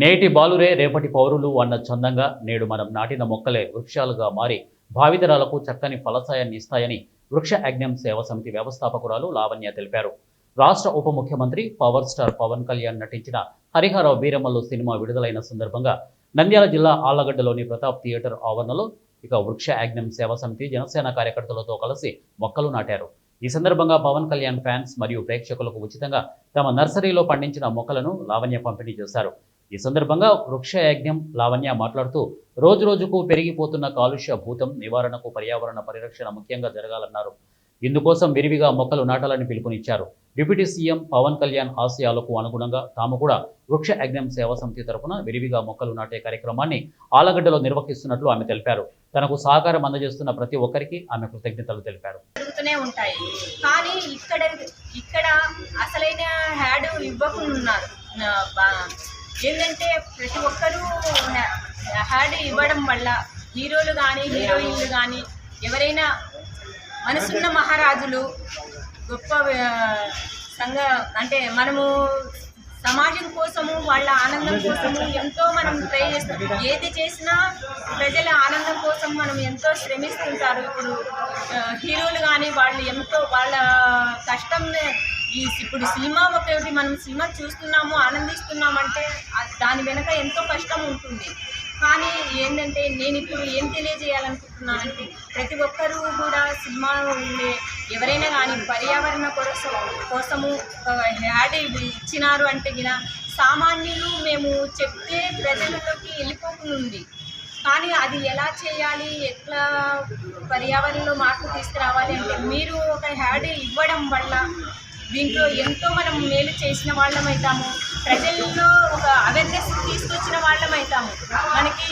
నేటి బాలురే రేపటి పౌరులు అన్న చందంగా నేడు మనం నాటిన మొక్కలే వృక్షాలుగా మారి భావితరాలకు చక్కని ఫలసాయాన్ని ఇస్తాయని వృక్ష యజ్ఞం సేవా సమితి వ్యవస్థాపకురాలు లావణ్య తెలిపారు. రాష్ట్ర ఉప ముఖ్యమంత్రి పవర్ స్టార్ పవన్ కళ్యాణ్ నటించిన హరిహర వీరమల్లు సినిమా విడుదలైన సందర్భంగా నంద్యాల జిల్లా ఆళ్లగడ్డలోని ప్రతాప్ థియేటర్ ఆవరణలో వృక్ష యజ్ఞం సేవా సమితి జనసేన కార్యకర్తలతో కలిసి మొక్కలు నాటారు. ఈ సందర్భంగా పవన్ కళ్యాణ్ ఫ్యాన్స్ మరియు ప్రేక్షకులకు ఉచితంగా తమ నర్సరీలో పండించిన మొక్కలను లావణ్య పంపిణీ చేశారు. ఈ సందర్భంగా వృక్ష యజ్ఞం లావణ్య మాట్లాడుతూ రోజురోజుకు పెరిగిపోతున్న కాలుష్య భూతం నివారణకు పర్యావరణ పరిరక్షణ ముఖ్యంగా జరగాలన్నారు. ఇందుకోసం విరివిగా మొక్కలు నాటాలని పిలుపునిచ్చారు. డిప్యూటీ సీఎం పవన్ కళ్యాణ్ ఆశయాలకు అనుగుణంగా తాము కూడా వృక్ష యజ్ఞం సేవా సమితి తరఫున విరివిగా మొక్కలు నాటే కార్యక్రమాన్ని ఆళ్లగడ్డలో నిర్వహిస్తున్నట్లు ఆమె తెలిపారు. తనకు సహకారం అందజేస్తున్న ప్రతి ఒక్కరికి ఆమె కృతజ్ఞతలు తెలిపారు. ఉంటాయి కానీ ఇక్కడ అసలైన హ్యాడ్ ఇవ్వకున్నారు. ఏంటంటే ప్రతి ఒక్కరూ హ్యాడ్ ఇవ్వడం వల్ల హీరోలు కానీ హీరోయిన్లు కానీ ఎవరైనా మనసున్న మహారాజులు గొప్ప అంటే మనము సమాజం కోసము వాళ్ళ ఆనందం కోసము ఎంతో మనం ట్రై చేస్తాం. ఏది చేసినా ప్రజల ఆనందం కోసం మనం ఎంతో శ్రమిస్తుంటారు. ఇప్పుడు హీరోలు కానీ వాళ్ళు ఎంతో వాళ్ళ కష్టం ఇప్పుడు సినిమా ఒకటి మనం సినిమా చూస్తున్నాము ఆనందిస్తున్నామంటే దాని వెనక ఎంతో కష్టం ఉంటుంది. కానీ ఏంటంటే నేను ఇప్పుడు ఏం తెలియజేయాలనుకుంటున్నానంటే ప్రతి ఒక్కరూ కూడా సినిమా ఉండే ఎవరైనా కానీ పర్యావరణ కోసము యాడ్ ఇచ్చినారు అంటే గిన సామాన్యులు మేము చెప్తే ప్రజలలోకి వెళ్ళిపోతుంది. కానీ అది ఎలా చేయాలి, ఎట్లా పర్యావరణంలో మార్పు తీసుకురావాలి అంటే మీరు ఒక యాడ్ ఇవ్వడం వల్ల దీంట్లో ఎంతో మనం మేలు చేసిన వాళ్ళం అవుతాము. ప్రజల్లో ఒక అవేర్నెస్ తీసుకొచ్చిన వాళ్ళం అవుతాము. మనకి